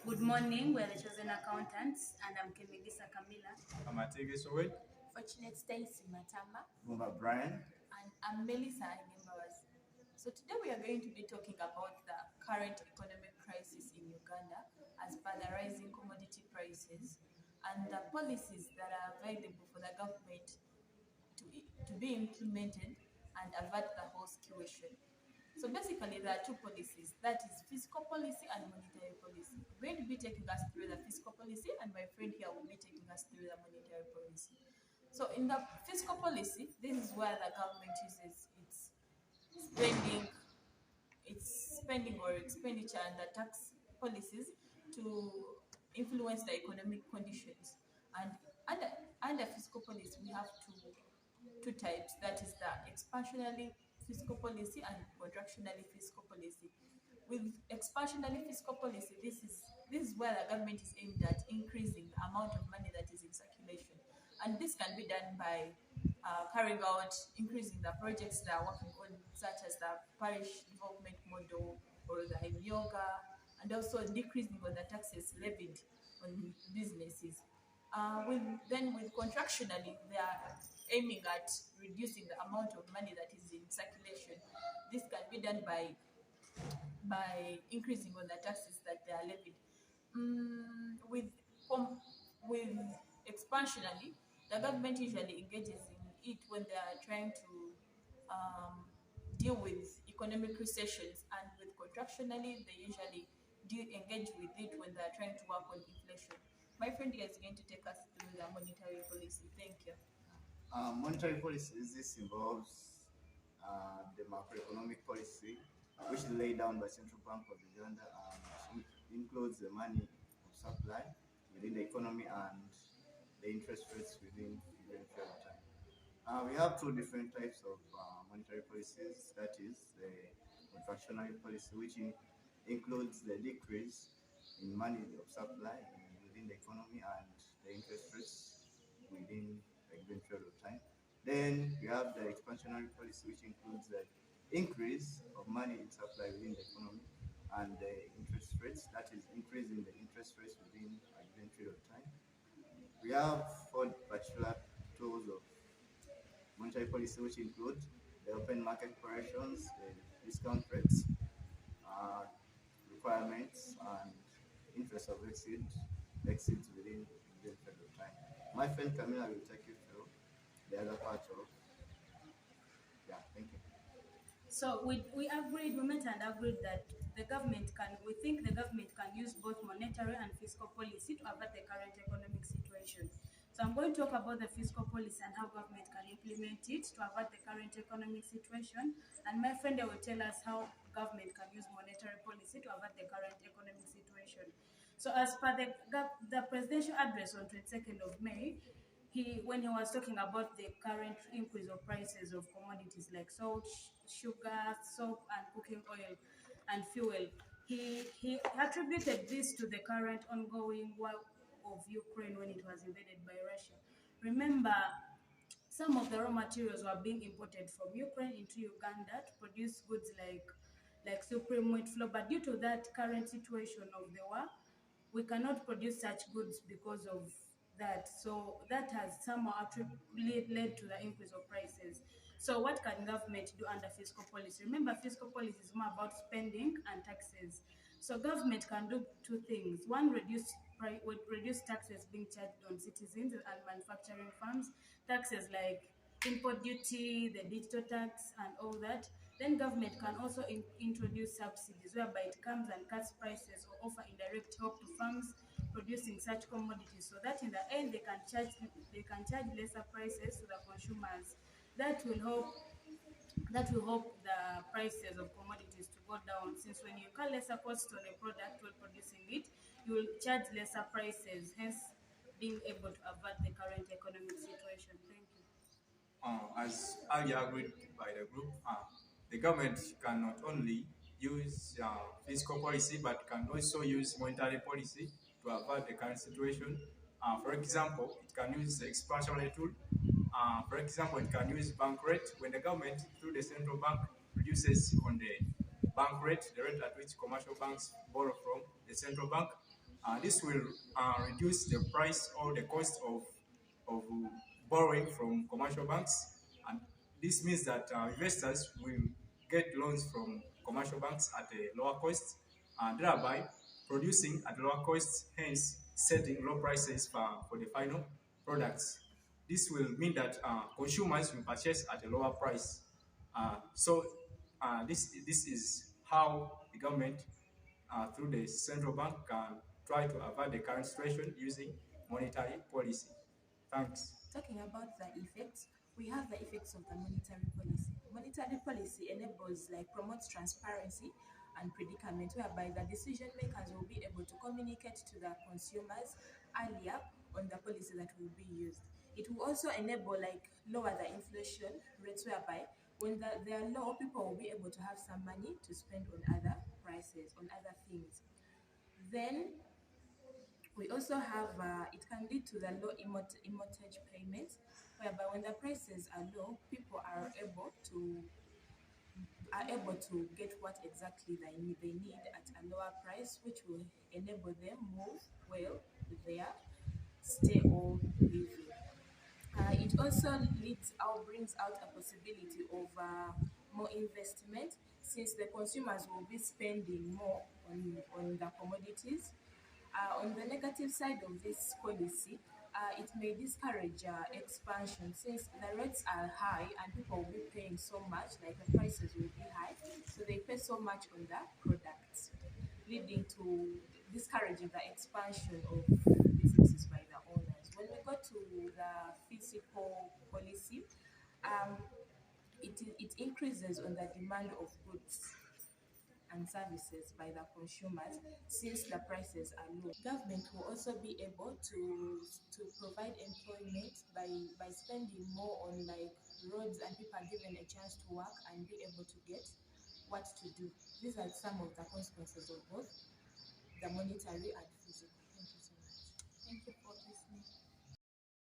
Good morning, we're the chosen accountants, and I'm Kemigisa Camila. I'm Atege Sowe. Fortunate Stacy Matamba. Mumba Brian. And I'm Melissa Agimbawaz. So today we are going to be talking about the current economic crisis in Uganda as per the rising commodity prices and the policies that are available for the government to be implemented and avert the whole situation. So basically, there are two policies, that is fiscal policy and monetary policy. We're going to be taking us through the fiscal policy, and my friend here will be taking us through the monetary policy. So in the fiscal policy, this is where the government uses spending, its spending or expenditure and the tax policies to influence the economic conditions. And under fiscal policy, we have two types. That is the expansionary fiscal policy and contractionary fiscal policy. With expansionary fiscal policy, this is where the government is aimed at increasing the amount of money that is in circulation, and this can be done by carrying out increasing the projects that are working on, such as the parish development model or the yoga, and also decreasing on the taxes levied on businesses. With contractionally, they are aiming at reducing the amount of money that is in circulation. This can be done by increasing on the taxes that they are levied. With expansionally, the government usually engages in it when they are trying to deal with economic recessions, and with contractionally, they usually engage with it when they are trying to work on inflation. My friend here is going to take us through the monetary policy. Thank you. Monetary policies, this involves the macroeconomic policy, which is laid down by Central Bank of Uganda, which includes the money of supply within the economy and the interest rates within the period of time. We have two different types of monetary policies. That is the contractionary policy, which includes the decrease in money of supply within the economy and the interest rates within a given period of time. Then you have the expansionary policy, which includes the increase of money in supply within the economy and the interest rates, that is increasing the interest rates within a given period of time. We have four particular tools of monetary policy, which include the open market corrections, the discount rates, requirements, and interest of exceeds within the period of time. My friend Camila will take you through the other part of. Yeah, thank you. So we met and agreed that we think the government can use both monetary and fiscal policy to avert the current economic situation. So I'm going to talk about the fiscal policy and how government can implement it to avert the current economic situation. And my friend will tell us how government can use monetary policy to avert the current economic situation. So as per the presidential address on 22nd of May, when he was talking about the current increase of prices of commodities like salt, sugar, soap, and cooking oil and fuel, he attributed this to the current ongoing war of Ukraine when it was invaded by Russia. Remember, some of the raw materials were being imported from Ukraine into Uganda to produce goods like supreme wheat flour, but due to that current situation of the war, we cannot produce such goods because of that. So that has somehow led to the increase of prices. So what can government do under fiscal policy? Remember, fiscal policy is more about spending and taxes. So government can do two things. One, reduce taxes being charged on citizens and manufacturing firms, taxes like import duty, the digital tax, and all that. Then government can also introduce subsidies whereby it comes and cuts prices or offer indirect help to farms producing such commodities, so that in the end they can charge lesser prices to the consumers. That will help the prices of commodities to go down, since when you incur lesser cost on a product while producing it, you will charge lesser prices, hence being able to avert the current economic situation. Thank you. As earlier agreed by the group, the government can not only use fiscal policy but can also use monetary policy to avert the current situation. For example, it can use the expansionary tool. For example, it can use bank rate when the government, through the central bank, reduces on the bank rate, the rate at which commercial banks borrow from the central bank. This will reduce the price or the cost of borrowing from commercial banks. And this means that investors will get loans from commercial banks at a lower cost, and thereby producing at lower cost, hence setting low prices for the final products. This will mean that consumers will purchase at a lower price. This is how the government, through the central bank, can try to avoid the current situation using monetary policy. Thanks. Talking about the effects, we have the effects of the monetary policy. Monetary policy enables, like, promotes transparency and predicament, whereby the decision makers will be able to communicate to the consumers earlier on the policy that will be used. It will also enable, like, lower the inflation rates, whereby when they are low, people will be able to have some money to spend on other prices, on other things. Then we also have, it can lead to the low mortgage payments, whereby when the prices are low, people are able to get what exactly they need at a lower price, which will enable them move well with their stay or living. It also brings out a possibility of more investment, since the consumers will be spending more on the commodities. On the negative side of this policy, it may discourage expansion, since the rates are high and people will be paying so much, like the prices will be high, so they pay so much on the products, leading to discouraging the expansion of businesses by the owners. When we go to the physical policy, um, it increases on the demand of goods and services by the consumers, since the prices are low. Government will also be able to provide employment by spending more on, like, roads, and people are given a chance to work and be able to get what to do. These are some of the consequences of both the monetary and physical. Thank you so much. Thank you for listening.